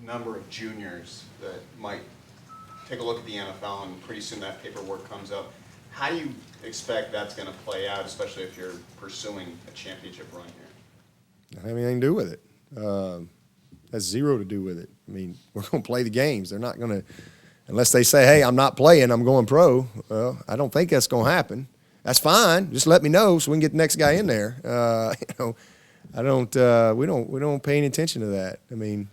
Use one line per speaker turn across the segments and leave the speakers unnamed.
number of juniors that might take a look at the NFL, and pretty soon that paperwork comes up. How do you expect that's going to play out, especially if you're pursuing a championship run here?
Doesn't have anything to do with it. Has zero to do with it. I mean, we're going to play the games. They're not going to, unless they say, hey, I'm not playing, I'm going pro. Well, I don't think that's going to happen. That's fine. Just let me know so we can get the next guy in there. I don't. We don't pay any attention to that. I mean,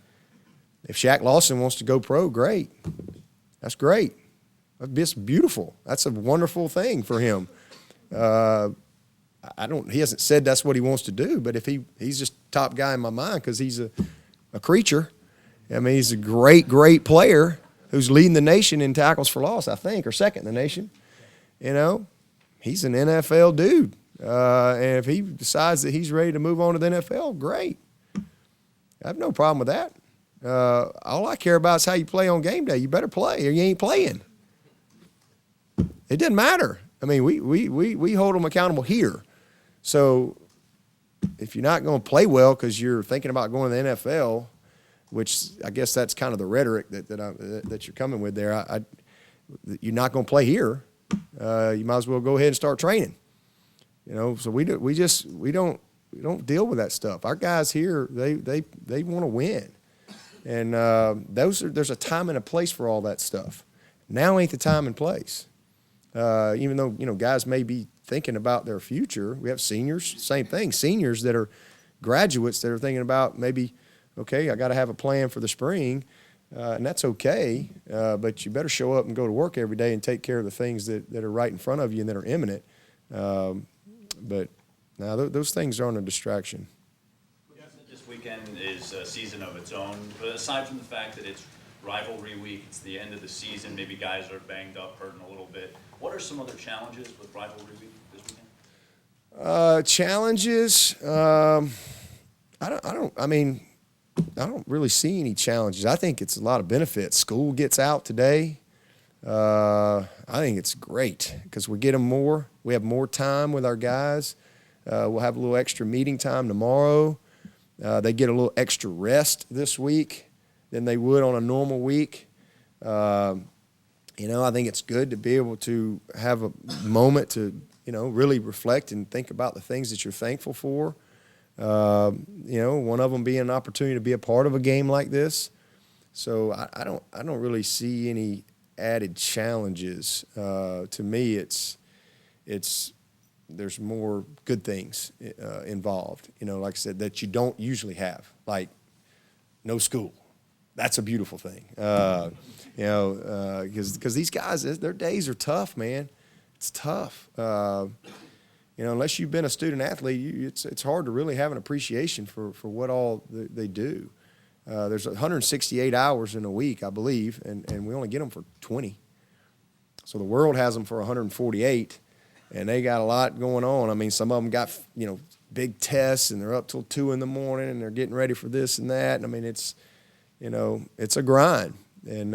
if Shaq Lawson wants to go pro, great. That's great. That's beautiful. That's a wonderful thing for him. He hasn't said that's what he wants to do, but if he's just top guy in my mind because he's a creature. I mean, he's a great player who's leading the nation in tackles for loss, I think, or second in the nation. He's an NFL dude. And if he decides that he's ready to move on to the NFL, great. I have no problem with that. All I care about is how you play on game day. You better play or you ain't playing. It doesn't matter. I mean, we hold them accountable here. So if you're not going to play well because you're thinking about going to the NFL, which I guess that's kind of the rhetoric that you're coming with there, you're not going to play here. You might as well go ahead and start training. So we don't deal with that stuff. Our guys here, they want to win, and there's a time and a place for all that stuff. Now ain't the time and place. Even though guys may be thinking about their future, we have seniors, same thing. Seniors that are graduates that are thinking about maybe, okay, I got to have a plan for the spring, and that's okay. But you better show up and go to work every day and take care of the things that are right in front of you and that are imminent. But now those things aren't a distraction.
This weekend is a season of its own, but aside from the fact that it's rivalry week, it's the end of the season, maybe guys are banged up, hurting a little bit. What are some other challenges with rivalry week this weekend?
Challenges? I don't really see any challenges. I think it's a lot of benefits. School gets out today. I think it's great because we get them more. We have more time with our guys. We'll have a little extra meeting time tomorrow. They get a little extra rest this week than they would on a normal week. I think it's good to be able to have a moment to, really reflect and think about the things that you're thankful for. One of them being an opportunity to be a part of a game like this. So I don't really see any added challenges. To me, there's more good things involved. Like I said, that you don't usually have, like no school. That's a beautiful thing. Because these guys, their days are tough, man. It's tough. Unless you've been a student athlete, it's hard to really have an appreciation for what all they do. There's 168 hours in a week, I believe, and we only get them for 20. So the world has them for 148, and they got a lot going on. I mean, some of them got, big tests, and they're up till 2 in the morning, and they're getting ready for this and that. And I mean, it's a grind. And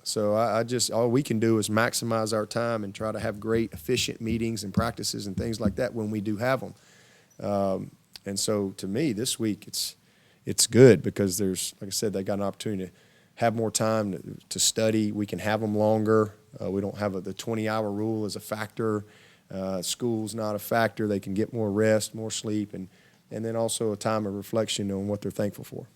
so I just, all we can do is maximize our time and try to have great, efficient meetings and practices and things like that when we do have them. And so to me, this week, it's good because there's, like I said, they got an opportunity to have more time to study. We can have them longer. We don't have the 20-hour rule as a factor. School's not a factor. They can get more rest, more sleep, and then also a time of reflection on what they're thankful for.